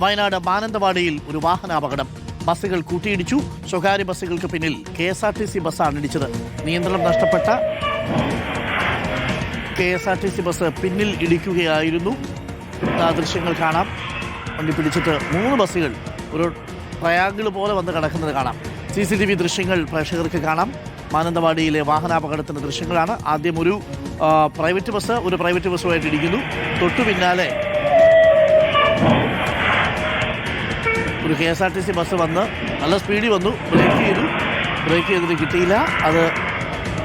വയനാട് മാനന്തവാടിയിൽ ഒരു വാഹനാപകടം. ബസ്സുകൾ കൂട്ടിയിടിച്ചു. സ്വകാര്യ ബസ്സുകൾക്ക് പിന്നിൽ KSRTC ബസ്സാണ് ഇടിച്ചത്. നിയന്ത്രണം നഷ്ടപ്പെട്ട KSRTC ബസ് പിന്നിൽ ഇടിക്കുകയായിരുന്നു. ദൃശ്യങ്ങൾ കാണാം. വണ്ടി പിടിച്ചിട്ട് 3 ബസ്സുകൾ ഒരു ട്രയാങ്കിൾ പോലെ വന്ന് കിടക്കുന്നത് കാണാം. CCTV ദൃശ്യങ്ങൾ പ്രേക്ഷകർക്ക് കാണാം. മാനന്തവാടിയിലെ വാഹനാപകടത്തിൻ്റെ ദൃശ്യങ്ങളാണ്. ആദ്യം ഒരു പ്രൈവറ്റ് ബസ്സുമായിട്ട് ഇടിക്കുന്നു. തൊട്ടു പിന്നാലെ ഒരു KSRTC ബസ് വന്ന് നല്ല സ്പീഡിൽ വന്നു. ബ്രേക്ക് ചെയ്തിട്ട് കിട്ടിയില്ല. അത്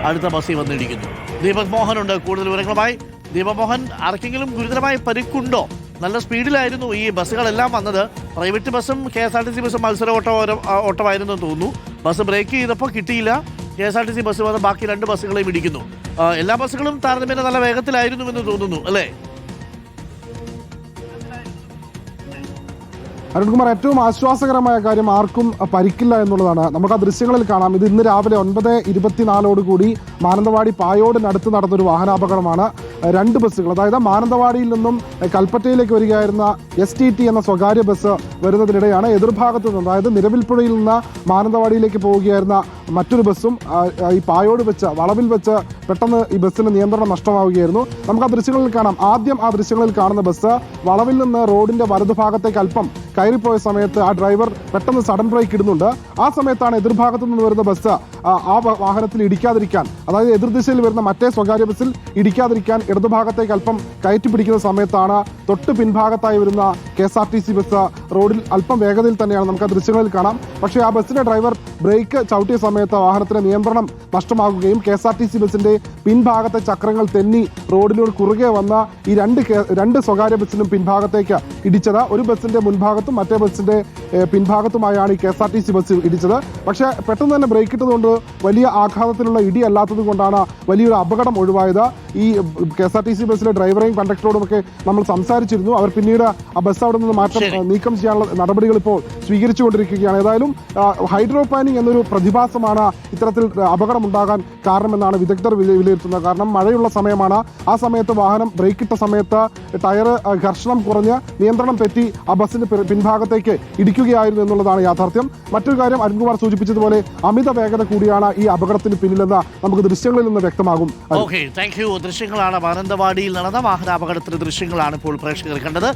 അടുത്ത ബസ്സിൽ വന്നിടിക്കുന്നു. ദീപക് മോഹനുണ്ട് കൂടുതൽ വിവരങ്ങളുമായി. ദീപക് മോഹൻ, ആർക്കെങ്കിലും ഗുരുതരമായി പരിക്കുണ്ടോ? നല്ല സ്പീഡിലായിരുന്നു ഈ ബസ്സുകളെല്ലാം വന്നത്. പ്രൈവറ്റ് ബസ്സും KSRTC ബസ്സും മത്സര ഓട്ടമായിരുന്നു എന്ന് തോന്നുന്നു. ബസ് ബ്രേക്ക് ചെയ്തപ്പോൾ കിട്ടിയില്ല. KSRTC ബസ് വന്ന് ബാക്കി 2 ബസ്സുകളെയും ഇടിക്കുന്നു. എല്ലാ ബസ്സുകളും താരതമ്യേന നല്ല വേഗത്തിലായിരുന്നുവെന്ന് തോന്നുന്നു, അല്ലേ? അരുൺകുമാർ, ഏറ്റവും ആശ്വാസകരമായ കാര്യം ആർക്കും പരിക്കില്ല എന്നുള്ളതാണ്. നമുക്ക് ആ ദൃശ്യങ്ങളിൽ കാണാം. ഇത് ഇന്ന് രാവിലെ 9:24 മാനന്തവാടി പായോടിനടുത്ത് നടന്നൊരു വാഹനാപകടമാണ്. 2 ബസ്സുകൾ, അതായത് മാനന്തവാടിയിൽ നിന്നും കൽപ്പറ്റയിലേക്ക് വരികയായിരുന്ന STT എന്ന സ്വകാര്യ ബസ് വരുന്നതിനിടെയാണ് എതിർഭാഗത്തു നിന്ന്, അതായത് നിലവിൽപ്പുഴയിൽ നിന്ന് മാനന്തവാടിയിലേക്ക് പോവുകയായിരുന്ന മറ്റൊരു ബസ്സും ഈ പായോട് വെച്ച് വളവിൽ വെച്ച് പെട്ടെന്ന് ഈ ബസ്സിന് നിയന്ത്രണം നഷ്ടമാവുകയായിരുന്നു. നമുക്ക് ആ ദൃശ്യങ്ങളിൽ കാണാം. ആദ്യം ആ ദൃശ്യങ്ങളിൽ കാണുന്ന ബസ് വളവിൽ നിന്ന് റോഡിന്റെ വലതുഭാഗത്തേക്ക് അല്പം കയറിപ്പോയ സമയത്ത് ആ ഡ്രൈവർ പെട്ടെന്ന് സഡൻ ബ്രേക്ക് ഇടുന്നുണ്ട്. ആ സമയത്താണ് എതിർഭാഗത്തു നിന്ന് വരുന്ന ബസ് ആ വാഹനത്തിൽ ഇടിക്കാതിരിക്കാൻ, അതായത് എതിർദിശയിൽ വരുന്ന മറ്റേ സ്വകാര്യ ബസ്സിൽ ഇടിക്കാതിരിക്കാൻ ഇടതുഭാഗത്തേക്ക് അല്പം കയറ്റി പിടിക്കുന്ന സമയത്താണ് തൊട്ട് പിൻഭാഗത്തായി വരുന്ന KSRTC ബസ് റോഡിൽ അല്പം വേഗതയിൽ തന്നെയാണ്, നമുക്ക് ആ ദൃശ്യങ്ങളിൽ കാണാം. പക്ഷേ ആ ബസ്സിന്റെ ഡ്രൈവർ ബ്രേക്ക് ചവിട്ടിയ സമയത്ത് വാഹനത്തിന് നിയന്ത്രണം നഷ്ടമാകുകയും KSRTC ബസിന്റെ പിൻഭാഗത്തെ ചക്രങ്ങൾ തെന്നി റോഡിലൂടെ കുറുകെ വന്ന ഈ രണ്ട് സ്വകാര്യ ബസ്സിനും പിൻഭാഗത്തേക്ക് ഇടിച്ചത്. ഒരു ബസ്സിന്റെ മുൻഭാഗത്തും മറ്റേ ബസ്സിന്റെ പിൻഭാഗത്തുമായാണ് ഈ KSRTC ബസ് ഇടിച്ചത്. പക്ഷേ പെട്ടെന്ന് തന്നെ ബ്രേക്ക് ഇട്ടതുകൊണ്ട് വലിയ ആഘാതത്തിലുള്ള ഇടി അല്ലാത്തത് കൊണ്ടാണ് വലിയൊരു അപകടം ഒഴിവായത്. ഈ KSRTC ബസ്സിലെ ഡ്രൈവറെയും കണ്ടക്ടറോടും ഒക്കെ നമ്മൾ സംസാരിച്ചിരുന്നു. അവർ പിന്നീട് ആ ബസ് അവിടെ നിന്ന് നീക്കം ചെയ്യാനുള്ള നടപടികൾ ഇപ്പോൾ സ്വീകരിച്ചുകൊണ്ടിരിക്കുകയാണ്. ഏതായാലും ഹൈഡ്രോ പ്ലാനിംഗ് എന്നൊരു പ്രതിഭാസമാണ് ഇത്തരത്തിൽ അപകടമുണ്ടാകാൻ കാരണമെന്നാണ് വിദഗ്ധർ വിലയിരുത്തുന്നത്. കാരണം മഴയുള്ള സമയമാണ്. ആ സമയത്ത് വാഹനം ബ്രേക്ക് ഇട്ട സമയത്ത് ടയർ ഘർഷണം കുറഞ്ഞ് നിയന്ത്രണം തെറ്റി ആ ബസ്സിന്റെ പിൻഭാഗത്തേക്ക് ഇടിക്കുകയായിരുന്നു എന്നുള്ളതാണ് യാഥാർത്ഥ്യം. മറ്റൊരു കാര്യം, അരുൺകുമാർ സൂചിപ്പിച്ചതുപോലെ അമിത വേഗത കൂടിയാണ് ഈ അപകടത്തിന് പിന്നിലെന്ന് നമുക്ക് ദൃശ്യങ്ങളിൽ നിന്ന് വ്യക്തമാകും. ദൃശ്യങ്ങളാണ് മാനന്തവാടിയിൽ നടന്ന വാഹനാപകടത്തിന്റെ ദൃശ്യങ്ങളാണ് ഇപ്പോൾ പ്രേക്ഷകർ കണ്ടത്.